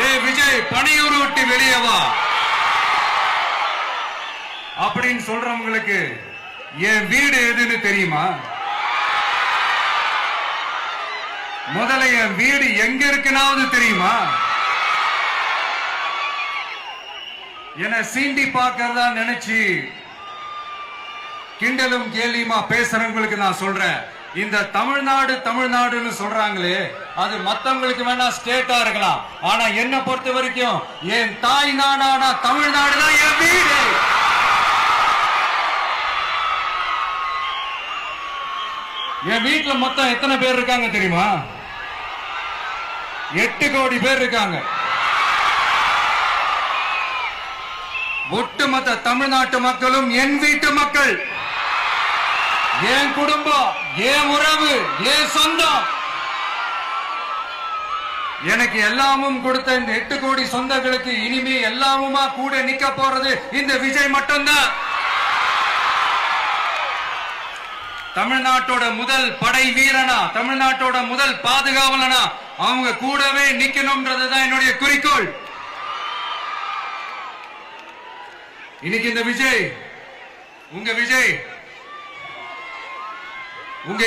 ஏ விஜய் பணியூர் விட்டு வெளியே வா அப்படின்னு சொல்றவங்களுக்கு என் வீடு எதுன்னு தெரியுமா? முதல்ல என் வீடு எங்க இருக்குனாவது தெரியுமா? என சீண்டி பார்க்கறதா நினைச்சு கிண்டலும் கேலியுமா பேசுறவங்களுக்கு நான் சொல்றேன், இந்த தமிழ்நாடுன்னு சொல்றாங்களே, அது மத்தவங்களுக்கு வேணா ஸ்டேட்டா இருக்கலாம். ஆனா என்ன பொறுத்த வரைக்கும் என் தாய் நாடான தமிழ்நாடு தான் என் வீடு. என் வீட்டுல மொத்தம் எத்தனை பேர் இருக்காங்க தெரியுமா? 8 கோடி பேர் இருக்காங்க. ஒட்டுமொத்த தமிழ்நாட்டு மக்களும் என் வீட்டு மக்கள், என் குடும்பம், என் உறவு, என் சொந்தம். எனக்கு எல்லாமும் கொடுத்த இந்த 8 கோடி சொந்தங்களுக்கு இனிமே எல்லாமுமா கூட நிக்க போறது இந்த விஜய் மட்டும்தான். தமிழ்நாட்டோட முதல் படை வீரனா, தமிழ்நாட்டோட முதல் பாதுகாவலனா அவங்க கூடவே நிக்கணும்ன்றதுதான் என்னுடைய குறிக்கோள். இன்னைக்கு இந்த விஜய், உங்க விஜய், உங்க